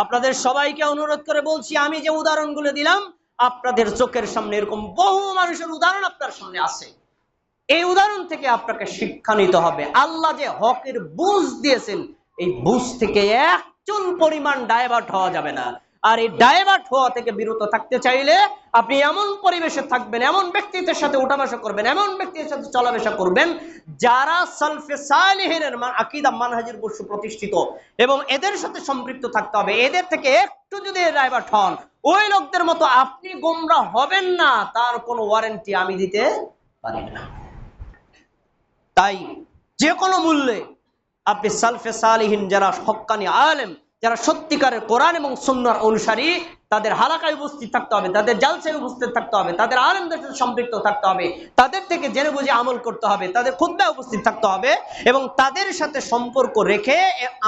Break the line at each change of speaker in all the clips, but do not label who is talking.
আপনাদের সবাইকে অনুরোধ করে বলছি, আমি যে উদাহরণগুলো দিলাম আপনাদের চোখের সামনে এরকম বহু মানুষের উদাহরণ আপনার সামনে আছে। এই উদাহরণ থেকে আপনাকে শিক্ষা নিতে হবে। আল্লাহ যে হকের বুঝ দিয়েছেন, এই বুঝ থেকে এক চুল পরিমাণ ডাইভার্ট হওয়া যাবে না। আর এই ডাইভার্ট হওয়া থেকে বিরত থাকতে চাইলে আপনি এমন পরিবেশে থাকবেন, এমন ব্যক্তিদের সাথে উঠাবসা করবেন, এমন ব্যক্তিদের সাথে চলাফেরা করবেন যারা সালফে সালেহিনের আকীদা মানহাজের উপর সুপ্রতিষ্ঠিত, এবং এদের সাথে সম্পৃক্ত থাকতে হবে। এদের থেকে একটু যদি ডাইভার্ট হন, ওই লোকদের মতো আপনি গোমরা হবেন না, তার কোনো ওয়ারেন্টি আমি দিতে পারি না। তাই যে কোনো মূল্যে আপনি সালফে সালিহিন যারা হক্কানি আলেম, যারা সত্যিকারের কোরআন এবং সুন্নাহর অনুসারী, তাদের হালাকায় উপস্থিত থাকতে হবে, তাদের জালসায় উপস্থিত থাকতে হবে, তাদের আলেমদের সাথে সম্পৃক্ত থাকতে হবে, তাদের থেকে জেনে বুঝে আমল করতে হবে, তাদের খুতবায় উপস্থিত থাকতে হবে এবং তাদের সাথে সম্পর্ক রেখে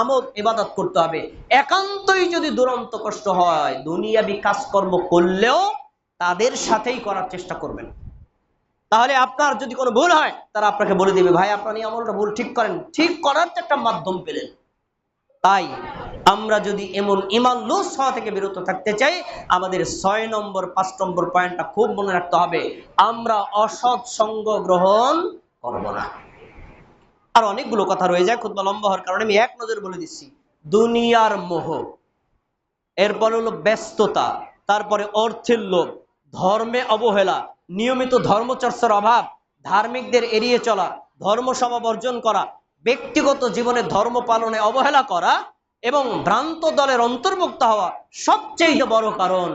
আমল ইবাদত করতে হবে। একান্তই যদি দুরন্ত কষ্ট হয়, দুনিয়াবি কাজকর্ম করলেও তাদের সাথেই করার চেষ্টা করবেন। তাহলে আপনার যদি কোনো ভুল হয়, তারা আপনাকে বলে দিবে, ভাই আপনার এই আমলটা ভুল, ঠিক করেন। ঠিক করার তো একটা মাধ্যম পেলেন। তাই আমরা যদি এমন ঈমান লুজ হওয়া থেকে বিরত থাকতে চাই, আমাদের 6 নম্বর 5 নম্বর পয়েন্টটা খুব মনে রাখতে হবে, আমরা অসৎ সঙ্গ গ্রহণ করব না। আর অনেকগুলো কথা রয়ে যায়, খুতবা লম্বা হওয়ার কারণে আমি এক নজরে বলে দিচ্ছি। দুনিয়ার মোহ, এরপর হলো ব্যস্ততা, তারপরে অর্থের লোভ, ধর্মে অবহেলা, নিয়মিত ধর্মচর্চার অভাব, ধার্মিকদের এড়িয়ে চলা, ধর্মসভা বর্জন করা, ব্যক্তিগত জীবনে ধর্ম পালনে অবহেলা করা এবং ভ্রান্ত দলের অন্তর্ভুক্ত হওয়া, সবচেয়ে বড় কারণ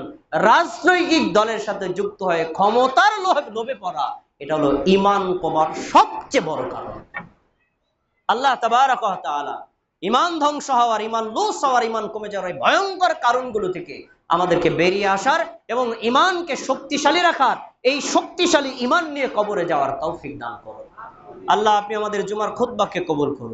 রাজনৈতিক দলের সাথে যুক্ত হয়ে ক্ষমতার লোভে পড়া। এটা হলো ঈমান কমার সবচেয়ে বড় কারণ। আল্লাহ তাবারক ওয়া তাআলা ঈমান ধ্বংস হওয়ার, ঈমান লুজ হওয়ার, ঈমান কমে যাওয়ার এই ভয়ঙ্কর কারণগুলো থেকে আমাদেরকে বেরিয়ে আসার এবং ঈমানকে শক্তিশালী রাখার, এই শক্তিশালী ঈমান নিয়ে কবরে যাওয়ার তৌফিক দান করুন। আল্লাহ আপনি আমাদের জুমার খুতবাকে কবুল করুন।